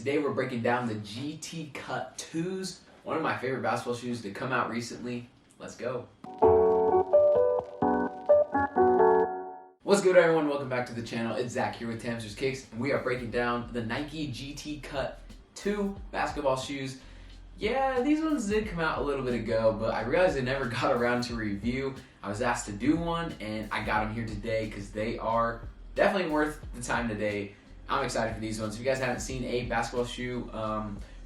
Today we're breaking down the GT Cut 2s, one of my favorite basketball shoes to come out recently. Let's go. What's good, everyone? Welcome back to the channel. It's Zach here with Tamster's Kicks, and we are breaking down the Nike GT Cut 2 basketball shoes. Yeah, these ones did come out a little bit ago, but I realized I never got around to review. I was asked to do one, and I got them here today because they are definitely worth the time today. I'm excited for these ones. If you guys haven't seen a basketball shoe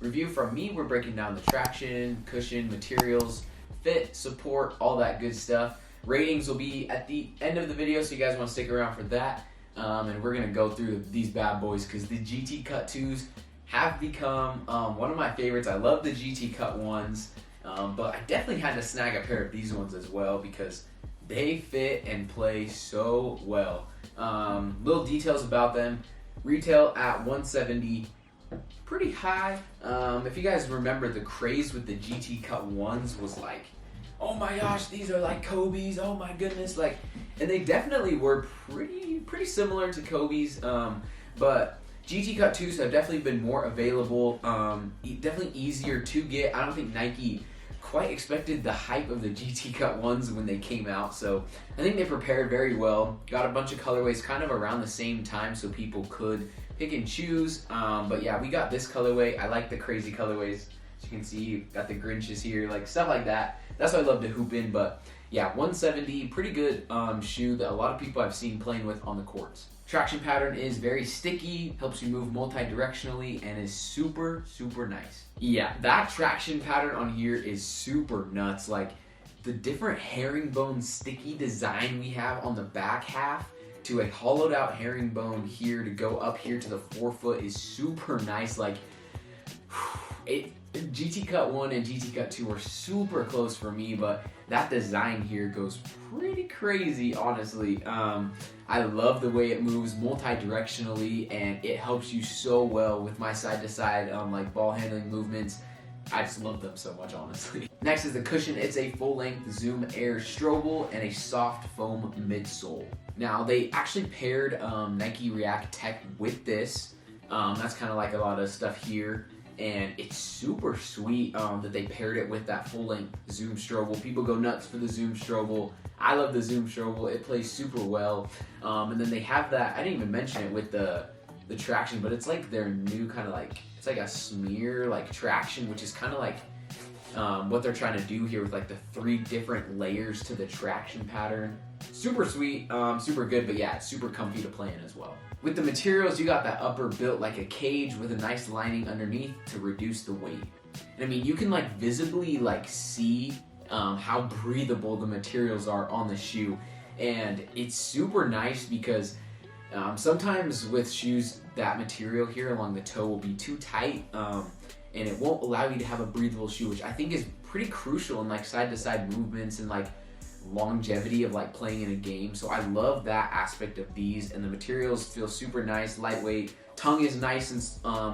review from me, we're breaking down the traction, cushion, materials, fit, support, all that good stuff. Ratings will be at the end of the video, so you guys want to stick around for that. And we're going to go through these bad boys because the GT Cut 2s have become one of my favorites. I love the GT Cut 1s, but I definitely had to snag a pair of these ones as well because they fit and play so well. Little details about them. Retail at $170, pretty high. If you guys remember, the craze with the GT Cut 1s was like, oh my gosh, these are like Kobe's, oh my goodness, like, and they definitely were pretty similar to Kobe's, but GT Cut 2s have definitely been more available, definitely easier to get. I don't think Nike quite expected the hype of the GT Cut 1s when they came out, so I think they prepared very well. Got a bunch of colorways kind of around the same time so people could pick and choose, but yeah, we got this colorway. I like the crazy colorways. As you can see, got the Grinches here, like stuff like that. That's what I love to hoop in, but yeah, 170, pretty good shoe that a lot of people I've seen playing with on the courts. Traction pattern is very sticky, helps you move multi-directionally, and is super nice. Yeah, that traction pattern on here is super nuts. Like the different herringbone sticky design we have on the back half to a hollowed out herringbone here to go up here to the forefoot is super nice. Like GT Cut 1 and GT Cut 2 are super close for me, but that design here goes pretty crazy, honestly. I love the way it moves multi-directionally, and it helps you so well with my side-to-side like ball handling movements. I just love them so much, honestly. Next is the cushion. It's a full-length Zoom Air Strobel and a soft foam midsole. Now, they actually paired Nike React Tech with this. That's kind of like a lot of stuff here. And it's super sweet that they paired it with that full-length Zoom Strobel. People go nuts for the Zoom Strobel. I love the Zoom Strobel. It plays super well. And then they have that, I didn't even mention it with the traction, but it's like their new kind of like, it's like a smear like traction, which is kind of like what they're trying to do here with like the 3 different layers to the traction pattern. Super sweet, super good, but yeah, it's super comfy to play in as well. With the materials, you got that upper built like a cage with a nice lining underneath to reduce the weight. And I mean, you can like visibly like see how breathable the materials are on the shoe. And it's super nice because sometimes with shoes, that material here along the toe will be too tight and it won't allow you to have a breathable shoe, which I think is pretty crucial in like side-to-side movements and like longevity of like playing in a game. So I love that aspect of these, and the materials feel super nice, lightweight. Tongue is nice and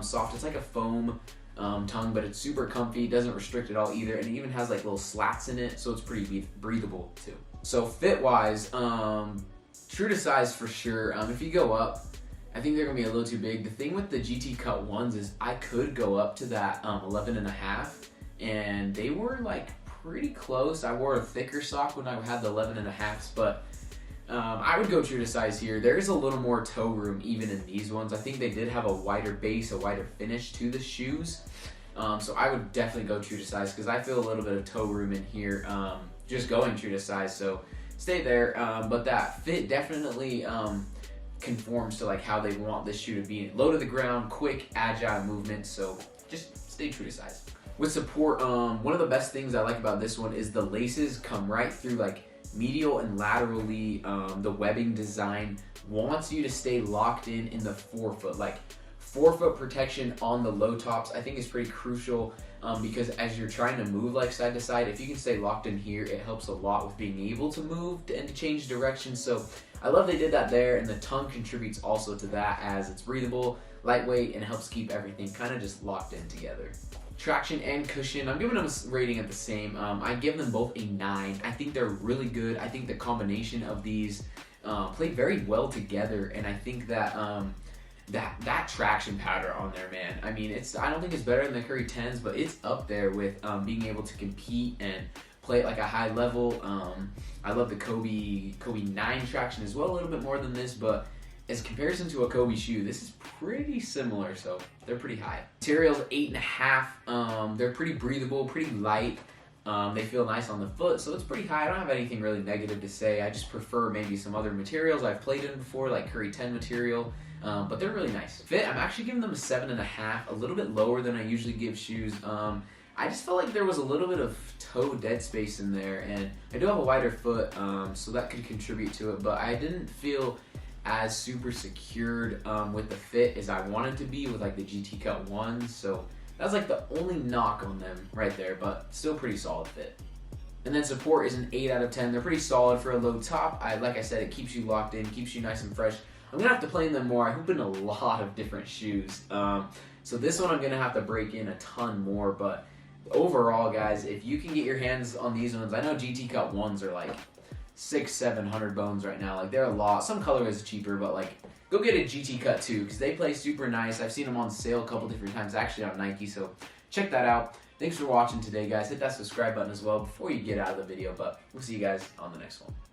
soft. It's like a foam tongue, but it's super comfy, doesn't restrict at all either, and it even has like little slats in it, so it's pretty breathable too. So fit wise, true to size for sure. If you go up, I think they're gonna be a little too big. The thing with the GT Cut 1s is I could go up to that 11.5, and they were like pretty close. I wore a thicker sock when I had the 11.5s, but I would go true to size here. There is a little more toe room even in these ones. I think they did have a wider base, a wider finish to the shoes. So I would definitely go true to size because I feel a little bit of toe room in here just going true to size. So stay there. But that fit definitely conforms to like how they want this shoe to be. Low to the ground, quick, agile movement. So just stay true to size. With support, one of the best things I like about this one is the laces come right through like medial and laterally. The webbing design wants you to stay locked in the forefoot. Like forefoot protection on the low tops I think is pretty crucial because as you're trying to move like side to side, if you can stay locked in here, it helps a lot with being able to move and to change direction. So I love they did that there, and the tongue contributes also to that as it's breathable, lightweight, and helps keep everything kind of just locked in together. Traction and cushion, I'm giving them a rating at the same. I give them both a 9. I think they're really good. I think the combination of these play very well together, and I think that that traction powder on there, man. I mean, I don't think it's better than the Curry 10s, but it's up there with being able to compete and play at like a high level. I love the Kobe 9 traction as well, a little bit more than this, but as comparison to a Kobe shoe, this is pretty similar, so they're pretty high. Materials 8.5. They're pretty breathable, pretty light. They feel nice on the foot, so it's pretty high. I don't have anything really negative to say. I just prefer maybe some other materials I've played in before, like Curry 10 material, but they're really nice. Fit, I'm actually giving them a 7.5, a little bit lower than I usually give shoes. I just felt like there was a little bit of toe dead space in there, and I do have a wider foot, so that could contribute to it, but I didn't feel as super secured with the fit as I wanted to be with like the GT Cut 1s, so that's like the only knock on them right there, but still pretty solid fit. And then support is an 8 out of 10. They're pretty solid for a low top. Like I said, it keeps you locked in, keeps you nice and fresh. I'm gonna have to play in them more. I hoop in a lot of different shoes, so this one I'm gonna have to break in a ton more, but overall, guys, if you can get your hands on these ones, I know GT Cut 1s are like 600-700 bones right now. Like, they're a lot. Some color is cheaper, but like, go get a GT Cut 2 because they play super nice. I've seen them on sale a couple different times, actually on Nike, so check that out. Thanks for watching today, guys. Hit that subscribe button as well before you get out of the video, but we'll see you guys on the next one.